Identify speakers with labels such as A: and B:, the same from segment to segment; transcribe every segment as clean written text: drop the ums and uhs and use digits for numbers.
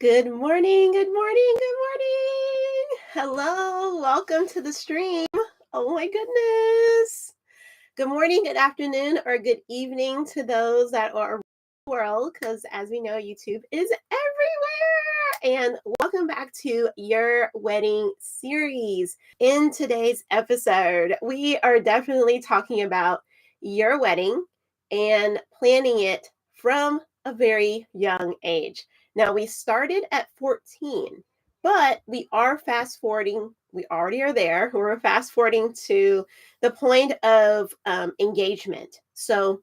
A: Good morning, good morning, good morning. Hello, welcome to the stream. Oh my goodness. Good morning, good afternoon, or good evening to those that are around the world, because as we know, YouTube is everywhere. And welcome back to your wedding series. In today's episode, we are definitely talking about your wedding and planning it from a very young age. Now, we started at 14, but we are fast forwarding. We already are there. We're fast forwarding to the point of engagement. So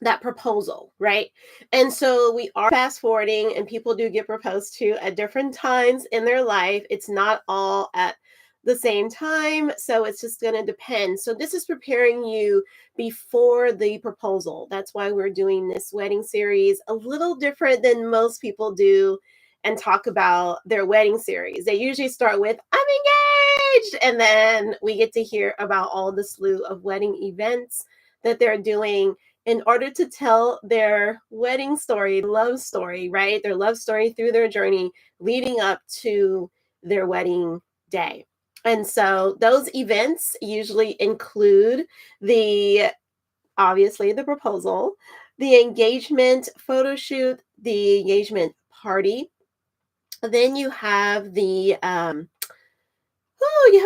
A: that proposal, right? And so we are fast forwarding, and people do get proposed to at different times in their life. It's not all at the same time. So it's just going to depend. So this is preparing you before the proposal. That's why we're doing this wedding series a little different than most people do and talk about their wedding series. They usually start with, I'm engaged. And then we get to hear about all the slew of wedding events that they're doing in order to tell their wedding story, love story, right? Their love story through their journey leading up to their wedding day. And so those events usually include obviously the proposal, the engagement photo shoot, the engagement party. Then you have you have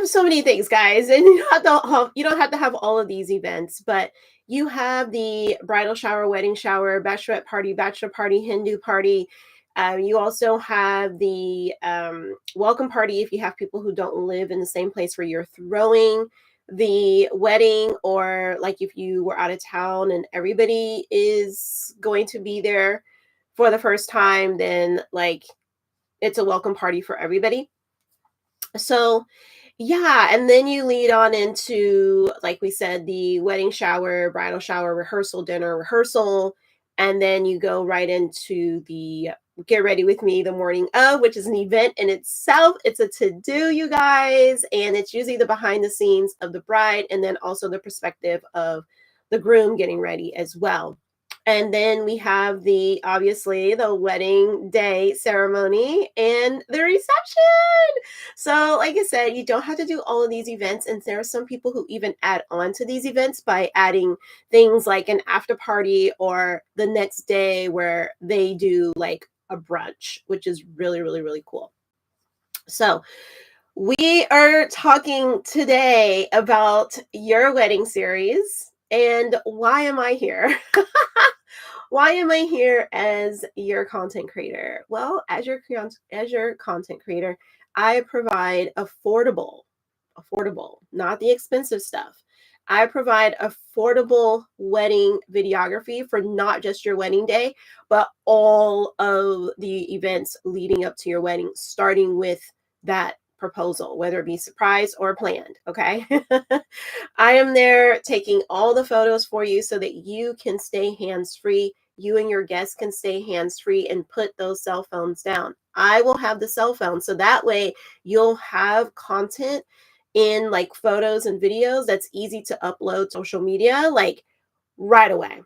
A: so many things, guys, and you don't have to have all of these events, but you have the bridal shower, wedding shower, bachelorette party, bachelor party, hen do party. You also have the welcome party if you have people who don't live in the same place where you're throwing the wedding, or like if you were out of town and everybody is going to be there for the first time, then like it's a welcome party for everybody. So yeah, and then you lead on into, like we said, the wedding shower, bridal shower, rehearsal dinner, rehearsal, and then you go right into the get ready with me the morning of, which is an event in itself. It's a to-do, you guys, and it's usually the behind the scenes of the bride and then also the perspective of the groom getting ready as well. And then we have obviously the wedding day ceremony and the reception. So, like I said, you don't have to do all of these events. And there are some people who even add on to these events by adding things like an after party or the next day where they do like a brunch, which is really, really, really cool. So, we are talking today about your wedding series. And why am I here? Why am I here as your content creator? Well, as your content creator, I provide affordable, not the expensive stuff. I provide affordable wedding videography for not just your wedding day, but all of the events leading up to your wedding, starting with that proposal, whether it be surprise or planned. Okay. I am there taking all the photos for you so that you can stay hands free. You and your guests can stay hands free and put those cell phones down. I will have the cell phone. So that way you'll have content in like photos and videos that's easy to upload to social media, like right away.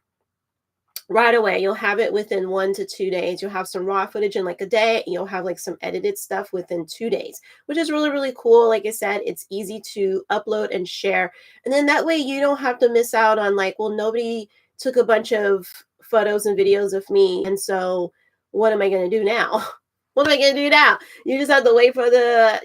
A: Right away, you'll have it within 1 to 2 days. You'll have some raw footage in like a day. You'll have like some edited stuff within 2 days, which is really, really cool. Like I said, it's easy to upload and share. And then that way you don't have to miss out on like, well, nobody took a bunch of photos and videos of me. And so what am I going to do now? What am I going to do now? You just have to wait for the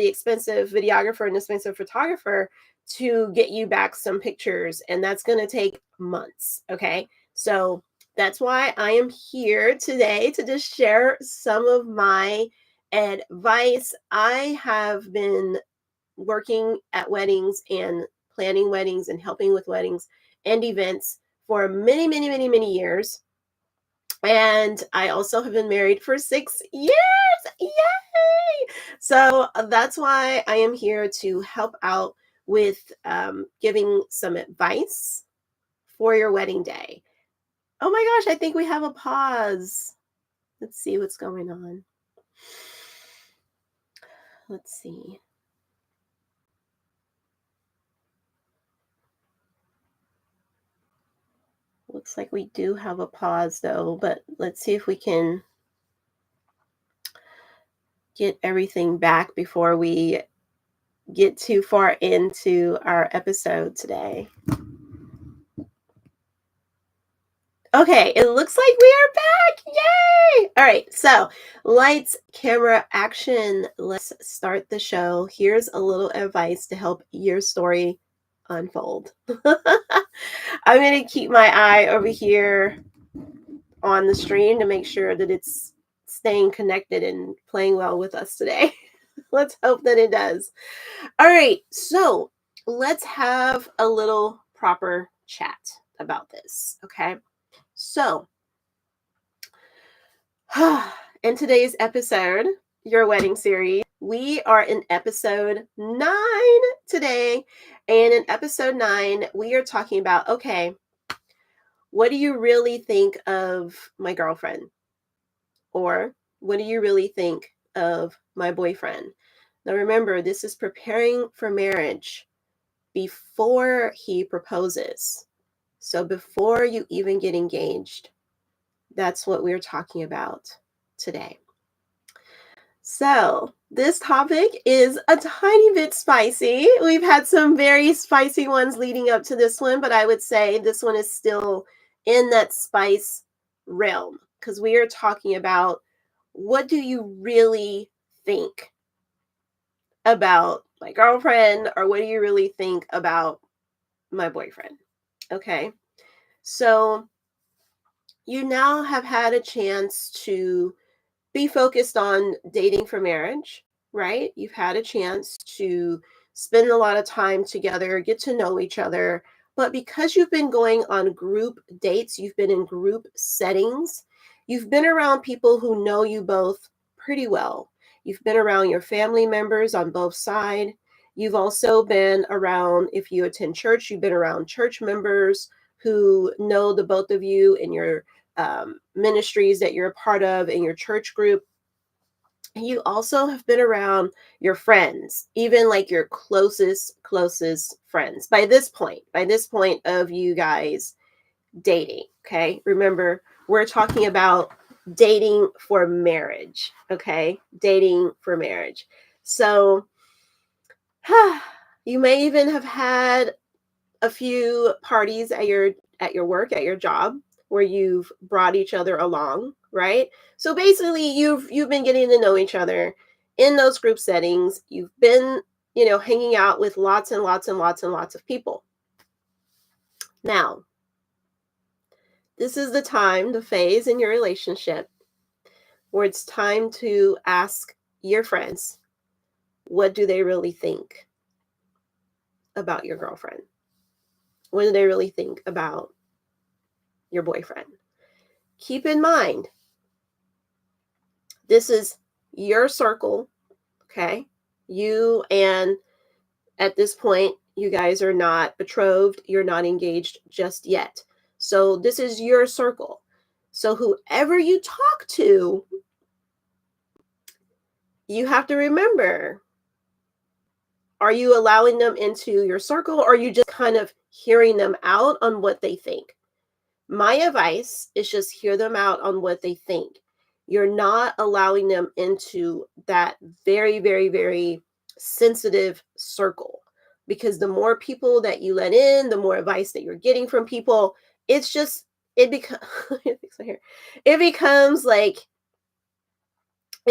A: expensive videographer and expensive photographer to get you back some pictures. And that's going to take months. Okay. So that's why I am here today to just share some of my advice. I have been working at weddings and planning weddings and helping with weddings and events for many, many, many, many years. And I also have been married for 6 years. Yay! So that's why I am here to help out with giving some advice for your wedding day. Oh my gosh, I think we have a pause. Let's see what's going on. Let's see. Looks like we do have a pause though, but let's see if we can get everything back before we get too far into our episode today. Okay, it looks like we are back. Yay! All right, so lights, camera, action. Let's start the show. Here's a little advice to help your story unfold. I'm going to keep my eye over here on the stream to make sure that it's staying connected and playing well with us today. Let's hope that it does. All right, so let's have a little proper chat about this, okay? So, in today's episode, your wedding series, we are in episode 9 today. And in episode 9, we are talking about, okay, what do you really think of my girlfriend? Or what do you really think of my boyfriend? Now, remember, this is preparing for marriage before he proposes. So before you even get engaged, that's what we're talking about today. So this topic is a tiny bit spicy. We've had some very spicy ones leading up to this one, but I would say this one is still in that spice realm because we are talking about what do you really think about my girlfriend, or what do you really think about my boyfriend? Okay. So you now have had a chance to be focused on dating for marriage, right? You've had a chance to spend a lot of time together, get to know each other. But because you've been going on group dates, you've been in group settings, you've been around people who know you both pretty well. You've been around your family members on both sides. You've also been around, if you attend church, you've been around church members who know the both of you and your ministries that you're a part of in your church group. And you also have been around your friends, even like your closest friends by this point of you guys dating. Okay. Remember, we're talking about dating for marriage. Okay. Dating for marriage. So you may even have had a few parties at your work, at your job, where you've brought each other along, right? So basically you've been getting to know each other in those group settings. You've been, hanging out with lots and lots and lots and lots of people. Now, this is the time, the phase in your relationship where it's time to ask your friends, what do they really think about your girlfriend? What do they really think about your boyfriend? Keep in mind, this is your circle, okay? You, and at this point, you guys are not betrothed. You're not engaged just yet. So this is your circle. So whoever you talk to, you have to remember, are you allowing them into your circle, or are you just kind of hearing them out on what they think? My advice is just hear them out on what they think. You're not allowing them into that very, very, very sensitive circle, because the more people that you let in, the more advice that you're getting from people. It's just, it becomes, it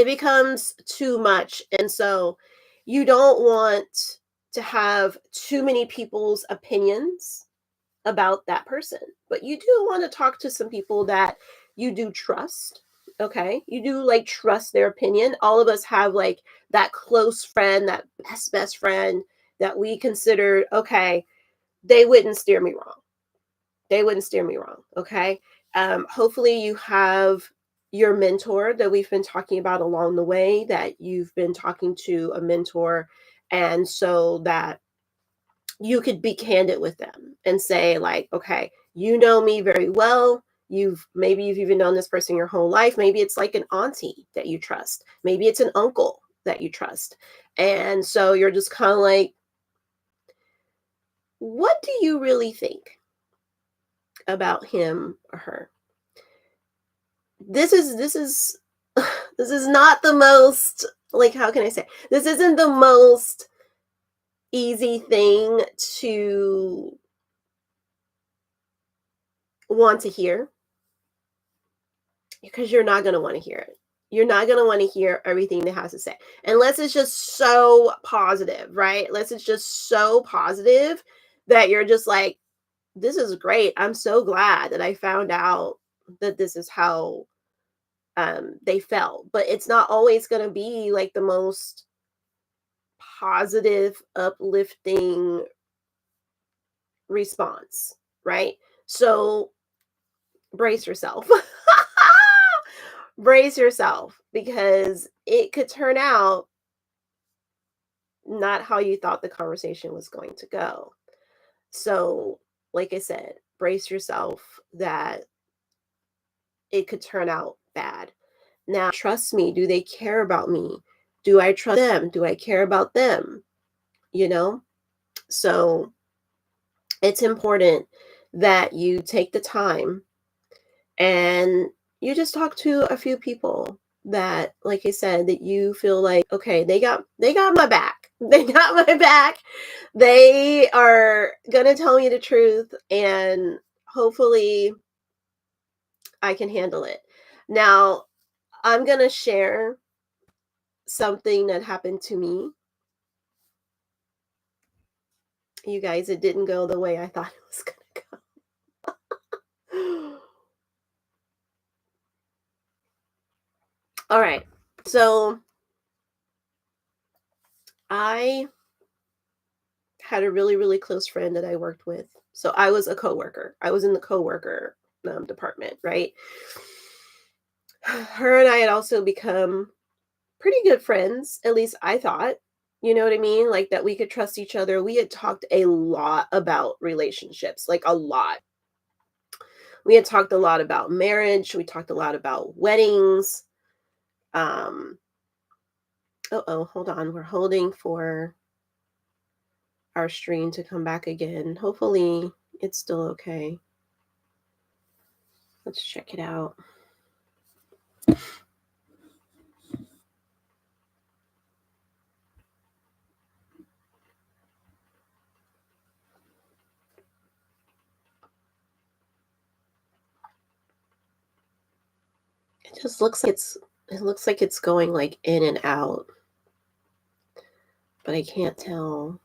A: becomes too much. And so you don't want to have too many people's opinions about that person, but you do want to talk to some people that you do trust. Okay, you do trust their opinion. All of us have that close friend, that best friend that we consider, okay, they wouldn't steer me wrong. Okay. Hopefully you have your mentor that we've been talking about along the way, that you've been talking to a mentor, and so that you could be candid with them and say, okay, you know me very well. Maybe you've even known this person your whole life. Maybe it's like an auntie that you trust. Maybe it's an uncle that you trust. And so you're just kind of like, what do you really think about him or her? This is This is not the most, like, how can I say? This isn't the most easy thing to want to hear, because you're not going to want to hear it. You're not going to want to hear everything they has to say unless it's just so positive, right? Unless it's just so positive that you're just like, this is great. I'm so glad that I found out that this is how they felt. But it's not always going to be like the most positive, uplifting response, right? So brace yourself. Brace yourself, because it could turn out not how you thought the conversation was going to go. So, like I said, brace yourself that it could turn out bad. Now, trust me, do they care about me? Do I trust them? Do I care about them? You know? So, it's important that you take the time and you just talk to a few people that, like I said, that you feel like, okay, they got my back. They got my back. They are gonna tell me the truth, and hopefully I can handle it. Now, I'm gonna share something that happened to me. You guys, it didn't go the way I thought it was gonna go. All right. So I had a really, really close friend that I worked with. So I was a coworker. I was in the coworker department, right? Her and I had also become pretty good friends, at least I thought. You know what I mean? Like that we could trust each other. We had talked a lot about relationships, like a lot. We had talked a lot about marriage. We talked a lot about weddings. Um, oh, hold on. We're holding for our stream to come back again. Hopefully it's still okay. Let's check it out. It just looks like it's going like in and out, but I can't tell.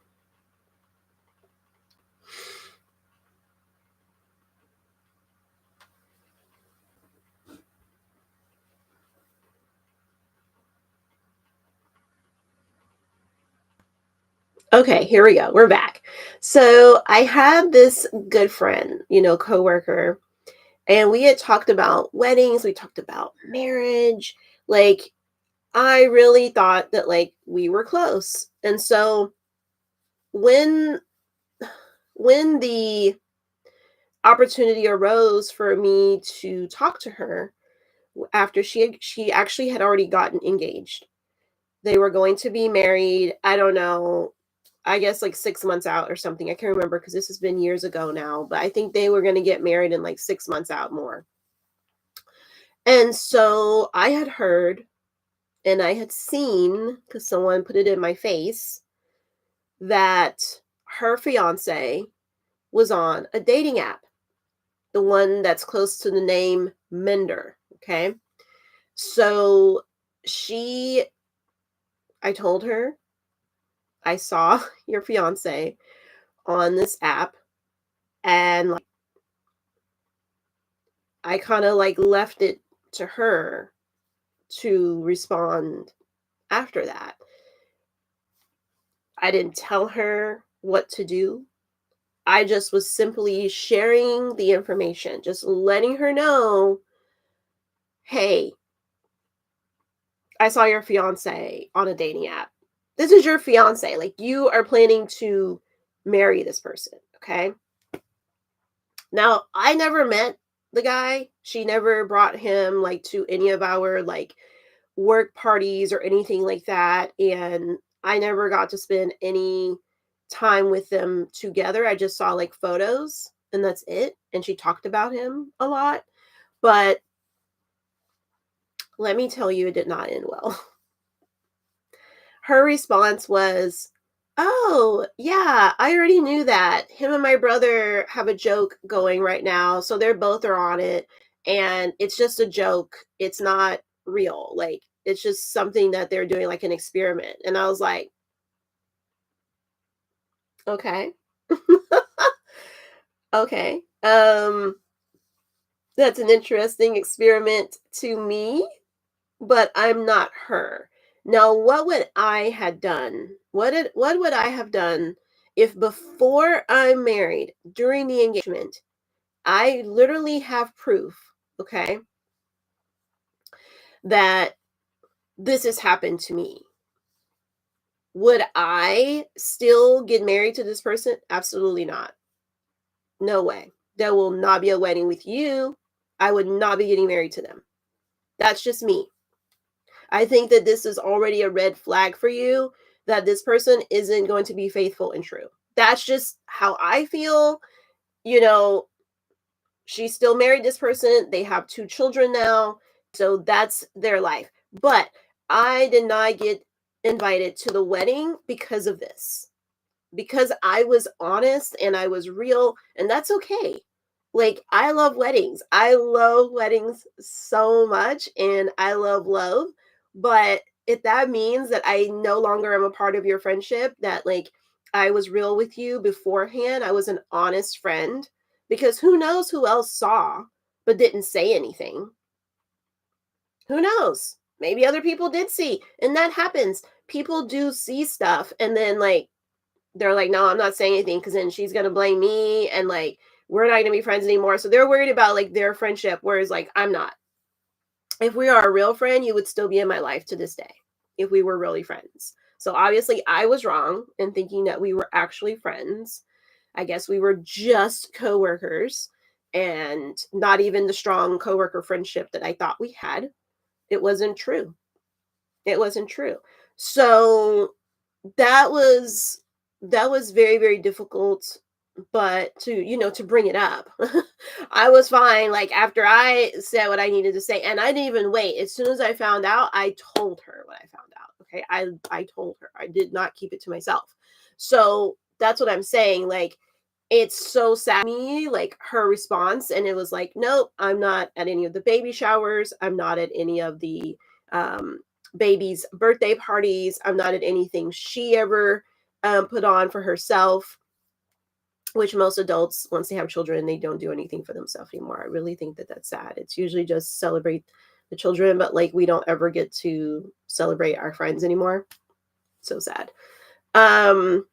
A: Okay, here we go. We're back. So I had this good friend, coworker, and we had talked about weddings, we talked about marriage. Like, I really thought that like we were close. And so when the opportunity arose for me to talk to her after she actually had already gotten engaged. They were going to be married, I don't know, I guess like 6 months out or something. I can't remember because this has been years ago now, but I think they were going to get married in like 6 months out more. And so I had heard and I had seen, because someone put it in my face, that her fiance was on a dating app, the one that's close to the name Mender. Okay. So I told her, I saw your fiance on this app, and like, I kind of like left it to her to respond after that. I didn't tell her what to do. I just was simply sharing the information, just letting her know, hey, I saw your fiance on a dating app. This is your fiance. Like, you are planning to marry this person. Okay. Now, I never met the guy. She never brought him like to any of our like work parties or anything like that. And I never got to spend any time with them together. I just saw like photos and that's it. And she talked about him a lot. But Let me tell you, it did not end well. Her response was, "Oh, yeah, I already knew that. Him and my brother have a joke going right now, so they're both are on it, and it's just a joke. It's not real. Like, it's just something that they're doing, like an experiment." And I was like, "Okay. Okay. That's an interesting experiment to me, but I'm not her." Now, what would I had done? What would I have done if before I'm married, during the engagement, I literally have proof, okay, that this has happened to me? Would I still get married to this person? Absolutely not. No way. There will not be a wedding with you. I would not be getting married to them. That's just me. I think that this is already a red flag for you, that this person isn't going to be faithful and true. That's just how I feel. You know, she still married this person. They have 2 children now. So that's their life. But I did not get invited to the wedding because of this. Because I was honest and I was real, and that's okay. Like, I love weddings. I love weddings so much, and I love, but if that means that I no longer am a part of your friendship, that, like, I was real with you beforehand, I was an honest friend, because who knows who else saw but didn't say anything? Who knows? Maybe other people did see, and that happens. People do see stuff, and then, like, they're like, "No, I'm not saying anything because then she's gonna blame me, and, like, we're not gonna be friends anymore." So they're worried about, like, their friendship, whereas, like, I'm not. If we are a real friend, you would still be in my life to this day, if we were really friends. So obviously I was wrong in thinking that we were actually friends. I guess we were just coworkers and not even the strong coworker friendship that I thought we had. It wasn't true. It wasn't true. So that was that was very, very difficult, but to bring it up. I was fine, like, after I said what I needed to say, and I didn't even wait. As soon as I found out, I told her what I found out, okay? I told her. I did not keep it to myself. So, that's what I'm saying, like, it's so sad to me, like, her response, and it was like, "Nope, I'm not at any of the baby showers. I'm not at any of the, um, baby's birthday parties. I'm not at anything she ever, put on for herself," which most adults, once they have children, they don't do anything for themselves anymore. I really think that that's sad. It's usually just celebrate the children, but, like, we don't ever get to celebrate our friends anymore. So sad. Um,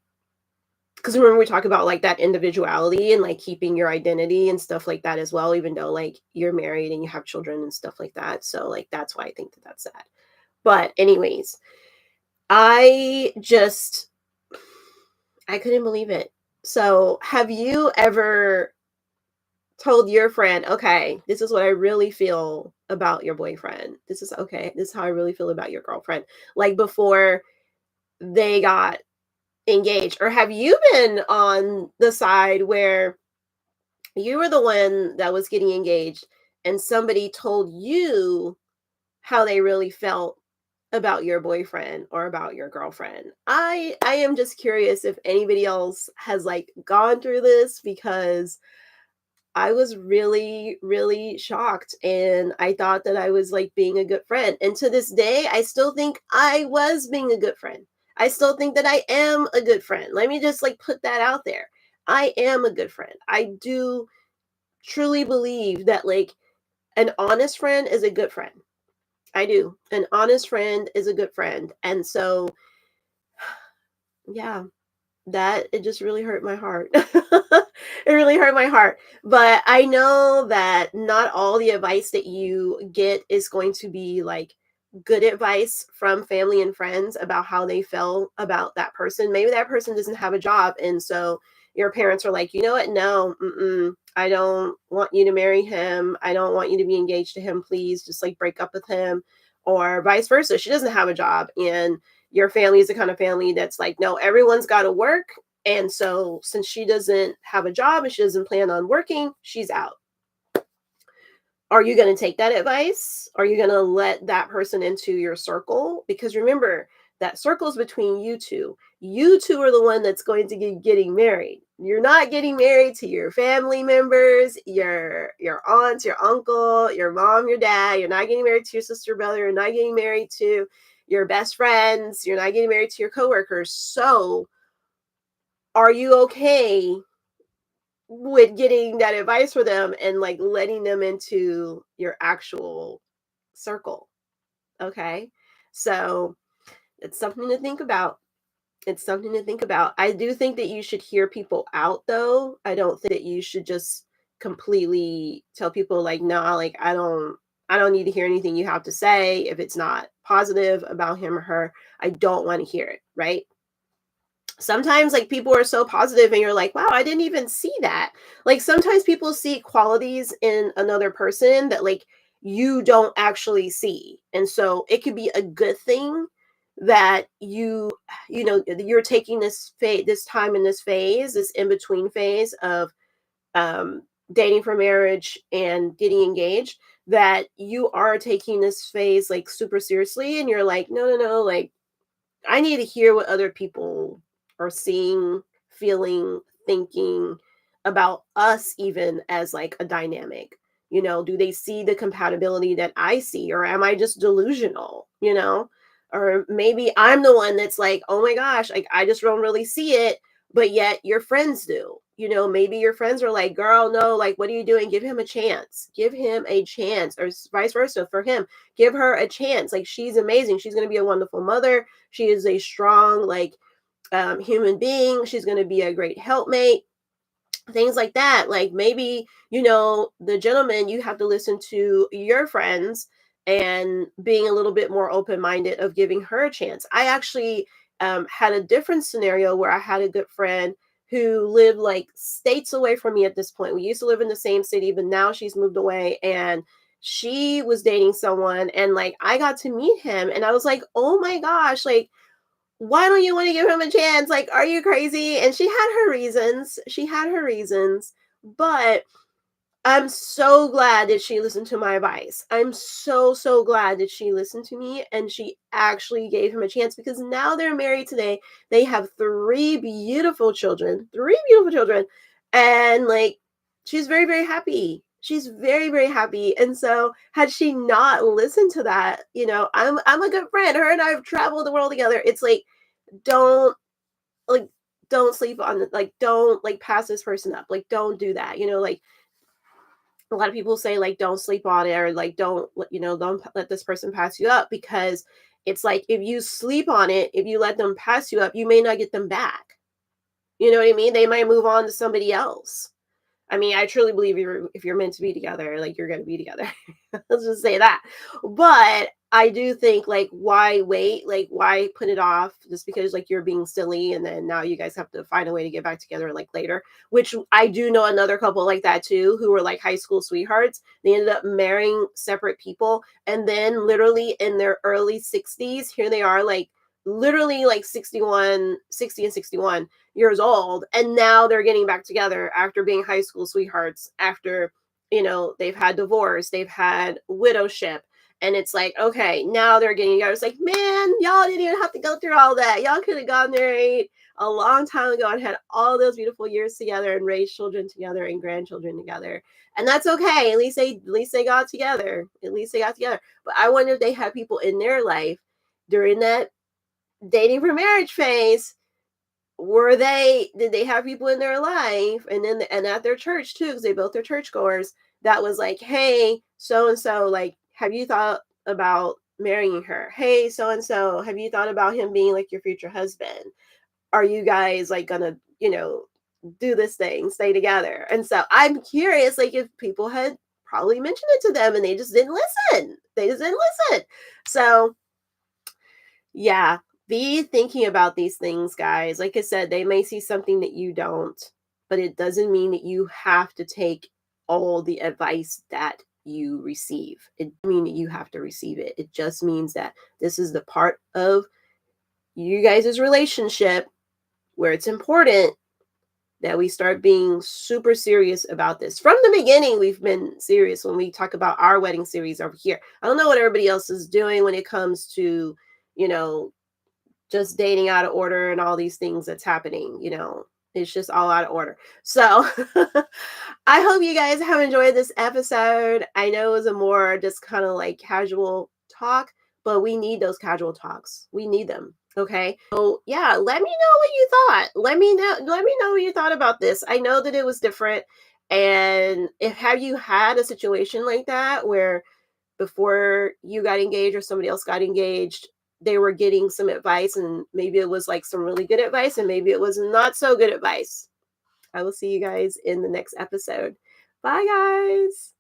A: because remember we talk about, like, that individuality and, like, keeping your identity and stuff like that as well, even though, like, you're married and you have children and stuff like that. So, like, that's why I think that that's sad. But anyways, I just I couldn't believe it. So, have you ever told your friend, "Okay, this is what I really feel about your boyfriend. This is how I really feel about your girlfriend," like, before they got engaged? Or have you been on the side where you were the one that was getting engaged and somebody told you how they really felt about your boyfriend or about your girlfriend? I am just curious if anybody else has, like, gone through this, because I was really, really shocked, and I thought that I was, like, being a good friend, and to this day, I still think I was being a good friend. I still think that I am a good friend. Let me just, like, put that out there. I am a good friend. I do truly believe that, like, an honest friend is a good friend. I do. An honest friend is a good friend, and so, yeah. That it just really hurt my heart. It really hurt my heart, but I know that not all the advice that you get is going to be, like, good advice from family and friends about how they felt about that person. Maybe that person doesn't have a job, and so your parents are like, "You know what? No, I don't want you to marry him. I don't want you to be engaged to him. Please just, like, break up with him," or vice versa. She doesn't have a job, and your family is the kind of family that's like, "No, everyone's got to work." And so, since she doesn't have a job and she doesn't plan on working, she's out. Are you going to take that advice? Are you going to let that person into your circle? Because remember, that circle's between you two. You two are the one that's going to be getting married. You're not getting married to your family members, your aunts, your uncle, your mom, your dad. You're not getting married to your sister, brother. You're not getting married to your best friends. You're not getting married to your coworkers. So, are you okay with getting that advice for them and like letting them into your actual circle? Okay. So it's something to think about. It's something to think about. I do think that you should hear people out though. I don't think that you should just completely tell people like, nah, like I don't need to hear anything you have to say. If it's not positive about him or her, I don't want to hear it, right? Sometimes like people are so positive and you're like, wow, I didn't even see that. Like sometimes people see qualities in another person that like you don't actually see. And so it could be a good thing that you're taking this time in this phase, this in between phase of um dating for marriage and getting engaged, that you are taking this phase like super seriously and you're like, no, no, no, like I need to hear what other people are seeing, feeling, thinking about us, even as like a dynamic. Do they see the compatibility that I see, or am I just delusional? Or maybe I'm the one that's like, oh my gosh, like I just don't really see it, but yet your friends do. Maybe your friends are like, girl, no, like, what are you doing? Give him a chance. Give him a chance, or vice versa for him. Give her a chance. Like, she's amazing. She's going to be a wonderful mother. She is a strong, like, human being. She's going to be a great helpmate. Things like that. Like maybe, the gentleman, you have to listen to your friends and being a little bit more open minded of giving her a chance. I actually had a different scenario where I had a good friend who lived like states away from me at this point. We used to live in the same city, but now she's moved away and she was dating someone and like I got to meet him and I was like, oh my gosh, like why don't you want to give him a chance? Like, are you crazy? And she had her reasons. She had her reasons, but I'm so glad that she listened to my advice. I'm so, so glad that she listened to me and she actually gave him a chance because now they're married today. They have three beautiful children, and like she's very, very happy. She's very, very happy. And so had she not listened to that, I'm a good friend. Her and I have traveled the world together. It's like, don't like don't sleep on it. Like, don't like pass this person up. Like, don't do that. Like a lot of people say like don't sleep on it or like don't let this person pass you up because it's like if you sleep on it, if you let them pass you up, you may not get them back. You know what I mean? They might move on to somebody else. I mean, I truly believe if you're meant to be together, like you're gonna be together. Let's just say that. But I do think like why wait? Like why put it off just because like you're being silly and then now you guys have to find a way to get back together like later. Which I do know another couple like that too, who were like high school sweethearts. They ended up marrying separate people and then literally in their early 60s, here they are like literally like 60 and 61 years old and now they're getting back together after being high school sweethearts after they've had divorce, they've had widowship, and it's like okay now they're getting together. It's like, man, y'all didn't even have to go through all that. Y'all could have gotten married a long time ago and had all those beautiful years together and raised children together and grandchildren together, and that's okay. At least they got together. But I wonder if they had people in their life during that dating for marriage phase. Did they have people in their life and at their church too, because they both are churchgoers, that was like, hey, so and so, like, have you thought about marrying her? Hey, so and so, have you thought about him being like your future husband? Are you guys like gonna do this thing, stay together? And so I'm curious, like, if people had probably mentioned it to them and they just didn't listen. So yeah, be thinking about these things, guys. Like I said, they may see something that you don't, but it doesn't mean that you have to take all the advice that you receive. It doesn't mean that you have to receive it. It just means that this is the part of you guys' relationship where it's important that we start being super serious about this. From the beginning, we've been serious when we talk about our wedding series over here. I don't know what everybody else is doing when it comes to, you know, just dating out of order and all these things that's happening, it's just all out of order. So I hope you guys have enjoyed this episode. I know it was a more just kind of like casual talk, but we need those casual talks. We need them. Okay. So yeah, let me know what you thought. Let me know what you thought about this. I know that it was different. And if have you had a situation like that where before you got engaged or somebody else got engaged, they were getting some advice and maybe it was like some really good advice and maybe it was not so good advice. I will see you guys in the next episode. Bye, guys.